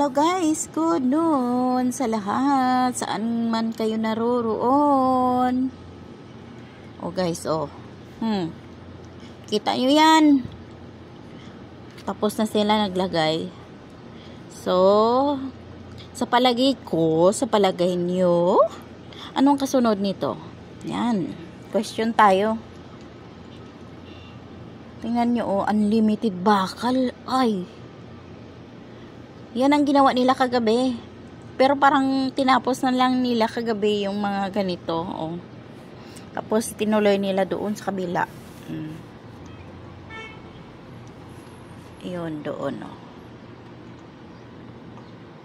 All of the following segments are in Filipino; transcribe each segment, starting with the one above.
Hello guys, good noon sa lahat, saan man kayo naroroon. Oh guys, kita nyo yan, tapos na sila naglagay. So sa palagay ko, sa palagay nyo, anong kasunod nito? Yan, question tayo. Tingnan nyo, unlimited bakal. Ay, yan ang ginawa nila kagabi. Pero parang tinapos na lang nila kagabi yung mga ganito. Tapos tinuloy nila doon sa kabila. Yun doon.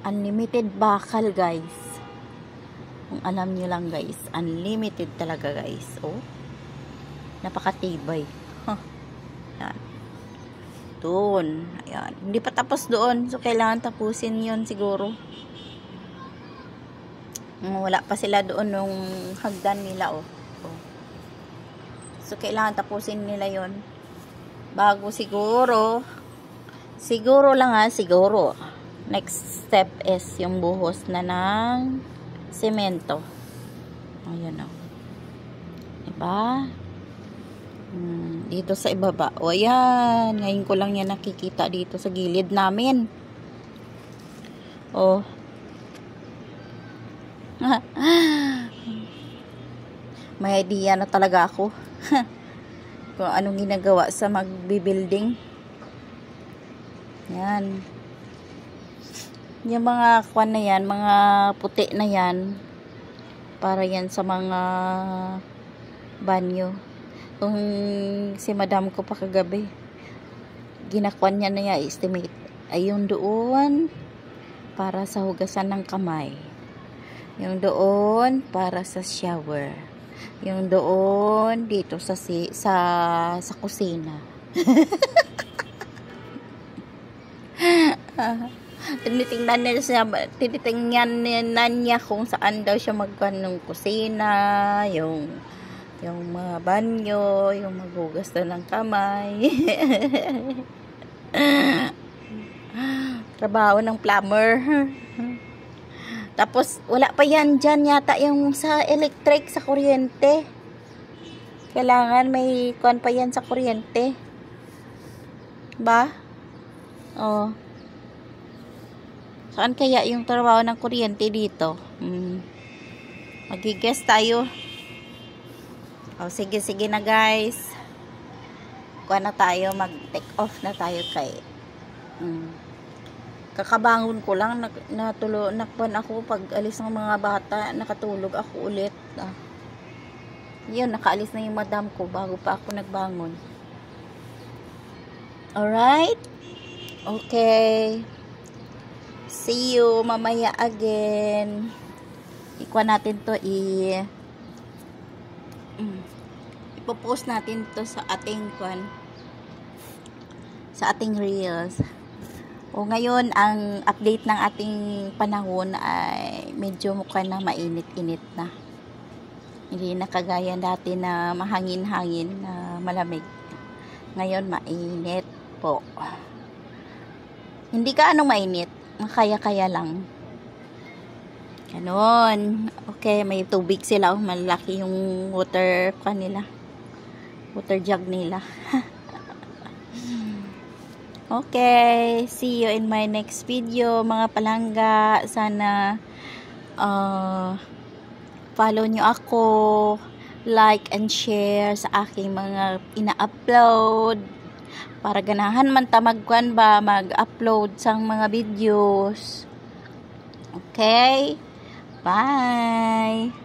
Unlimited bakal guys. Kung alam nyo lang guys. Unlimited talaga guys. Napakatibay. Yan. Doon. Ayan. Hindi pa tapos doon. So, kailangan tapusin yun siguro. Wala pa sila doon nung hagdan nila, So, kailangan tapusin nila yun. Bago siguro. Siguro lang siguro. Next step is yung buhos na ng semento. Ayan Diba? Dito sa ibaba. Ayan. Ngayon ko lang yan nakikita dito sa gilid namin. May idea na talaga ako. Kung anong ginagawa sa magbibuilding. Yan. Yung mga kwan na yan, mga puti na yan, para yan sa mga banyo. Kung si madam ko pa kagabi, ginakwan niya na estimate. Ayun doon, para sa hugasan ng kamay. Yung doon, para sa shower. Yung doon, dito sa kusina. Tinitingnan niya kung saan daw siya magkuhan ng kusina, yung mga banyo, yung maghugas na ng kamay. Trabaho ng plumber. Tapos wala pa yan dyan yata yung sa electric, sa kuryente. Kailangan may kuhan pa yan sa kuryente. Ba? Saan kaya yung trabaho ng kuryente dito? Mag-guess tayo. Sige na guys. Kuha na tayo, mag-take off na tayo kay kakabangon ko lang, nakpan ako pag alis ng mga bata, nakatulog ako ulit. Yun, nakaalis na yung madam ko bago pa ako nagbangon. Alright? Okay. See you mamaya again. Ikuha natin to ipopost natin to sa ating reels. Ngayon ang update ng ating panahon ay medyo mukha na mainit-init na. Hindi na kagaya dati na mahangin-hangin na malamig. Ngayon mainit po. Hindi ka mainit, kaya-kaya lang. Ganon. Okay, may tubig sila. Malaki yung water jug nila. Okay, see you in my next video mga palangga. Sana follow nyo ako, like and share sa aking mga ina-upload para ganahan man ta mag-upload sang mga videos. Okay, bye.